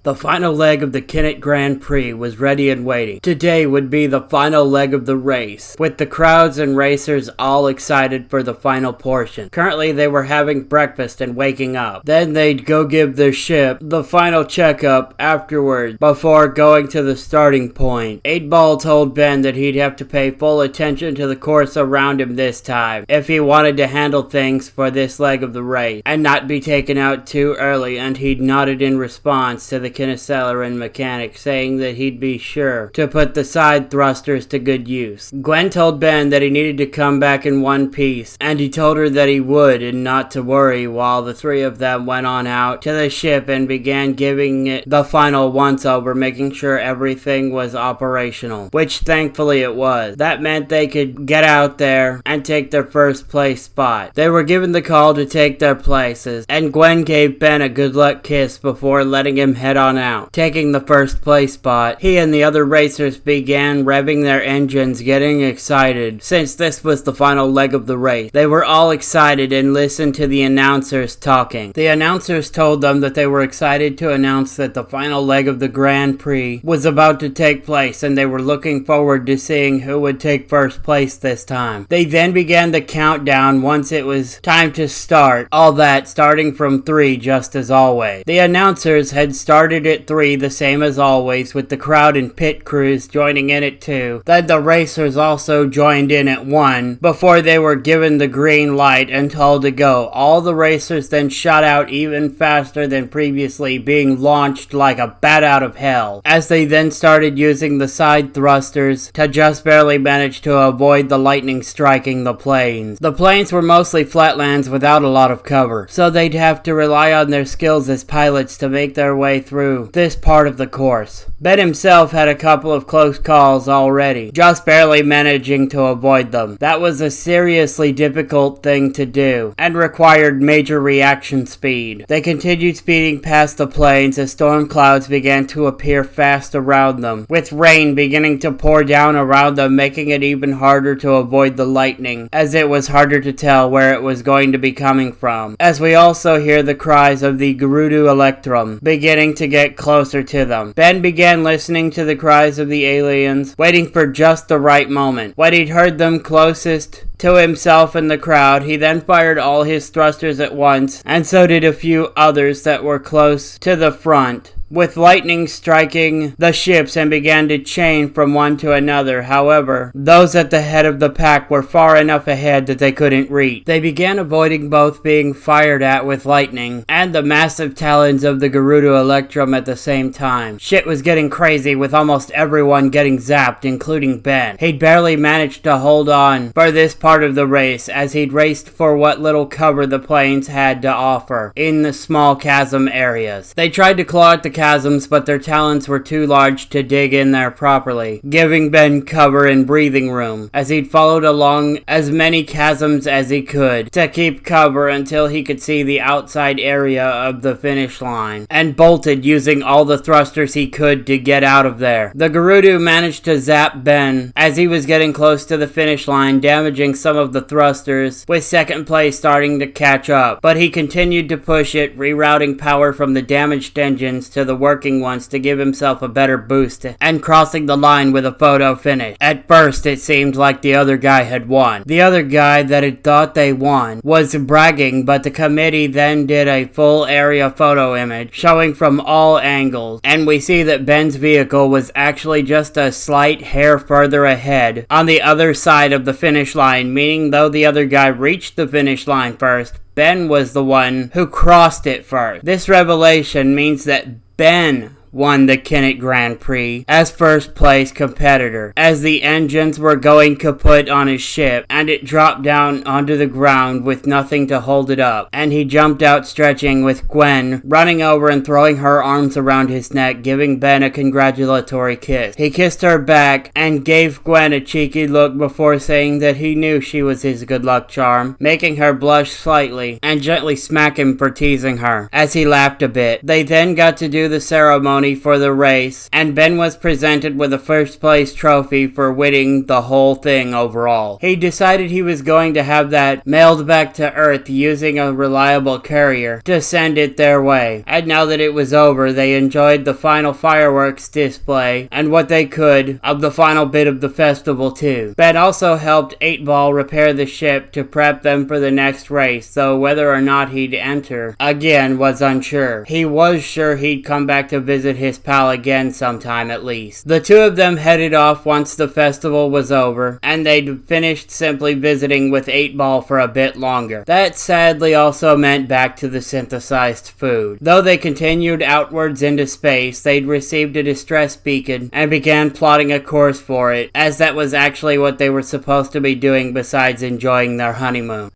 The final leg of the Kennett Grand Prix was ready and waiting. Today would be the final leg of the race, with the crowds and racers all excited for the final portion. Currently, they were having breakfast and waking up. Then they'd go give their ship the final checkup afterwards before going to the starting point. 8-Ball told Ben that he'd have to pay full attention to the course around him this time if he wanted to handle things for this leg of the race and not be taken out too early, and he'd nodded in response to the Kinesillaran mechanic, saying that he'd be sure to put the side thrusters to good use. Gwen told Ben that he needed to come back in one piece, and he told her that he would and not to worry, while the three of them went on out to the ship and began giving it the final once-over, making sure everything was operational, which thankfully it was. That meant they could get out there and take their first place spot. They were given the call to take their places, and Gwen gave Ben a good luck kiss before letting him head on out. Taking the first place spot, he and the other racers began revving their engines, getting excited, since this was the final leg of the race. They were all excited and listened to the announcers talking. The announcers told them that they were excited to announce that the final leg of the Grand Prix was about to take place, and they were looking forward to seeing who would take first place this time. They then began the countdown once it was time to start, all that starting from 3 just as always. The announcers had started at 3 the same as always, with the crowd and pit crews joining in at 2. Then the racers also joined in at 1 before they were given the green light and told to go. All the racers then shot out even faster than previously, being launched like a bat out of hell, as they then started using the side thrusters to just barely manage to avoid the lightning striking the planes. The planes were mostly flatlands without a lot of cover, so they'd have to rely on their skills as pilots to make their way through this part of the course. Ben himself had a couple of close calls already, just barely managing to avoid them. That was a seriously difficult thing to do, and required major reaction speed. They continued speeding past the planes as storm clouds began to appear fast around them, with rain beginning to pour down around them, making it even harder to avoid the lightning, as it was harder to tell where it was going to be coming from. As we also hear the cries of the Gerudo Electrum beginning to get closer to them. Ben began listening to the cries of the aliens, waiting for just the right moment. When he'd heard them closest to himself in the crowd, he then fired all his thrusters at once, and so did a few others that were close to the front, with lightning striking the ships, and began to chain from one to another. However, those at the head of the pack were far enough ahead that they couldn't reach. They began avoiding both being fired at with lightning and the massive talons of the Gerudo Electrum at the same time. Shit was getting crazy, with almost everyone getting zapped, including Ben. He'd barely managed to hold on for this part of the race, as he'd raced for what little cover the planes had to offer in the small chasm areas. They tried to claw at the chasms, but their talons were too large to dig in there properly, giving Ben cover and breathing room, as he'd followed along as many chasms as he could to keep cover until he could see the outside area of the finish line, and bolted using all the thrusters he could to get out of there. The Gerudo managed to zap Ben as he was getting close to the finish line, damaging some of the thrusters, with second place starting to catch up, but he continued to push it, rerouting power from the damaged engines to the working ones to give himself a better boost, and crossing the line with a photo finish. At first, it seemed like the other guy had won. The other guy that had thought they won was bragging, but the committee then did a full area photo image showing from all angles, and we see that Ben's vehicle was actually just a slight hair further ahead on the other side of the finish line, meaning though the other guy reached the finish line first, Ben was the one who crossed it first. This revelation means that Ben won the Kennett Grand Prix as first place competitor, as the engines were going kaput on his ship, and it dropped down onto the ground with nothing to hold it up, and he jumped out stretching, with Gwen running over and throwing her arms around his neck, giving Ben a congratulatory kiss. He kissed her back and gave Gwen a cheeky look before saying that he knew she was his good luck charm, making her blush slightly and gently smack him for teasing her, as he laughed a bit. They then got to do the ceremony ceremony for the race, and Ben was presented with a first place trophy for winning the whole thing overall. He decided he was going to have that mailed back to Earth using a reliable courier to send it their way. And now that it was over, they enjoyed the final fireworks display and what they could of the final bit of the festival too. Ben also helped 8-Ball repair the ship to prep them for the next race, though whether or not he'd enter again was unsure. He was sure he'd come back to visit his pal again sometime at least. The two of them headed off once the festival was over, and they'd finished simply visiting with 8-Ball for a bit longer. That sadly also meant back to the synthesized food. Though they continued outwards into space, they'd received a distress beacon and began plotting a course for it, as that was actually what they were supposed to be doing besides enjoying their honeymoon.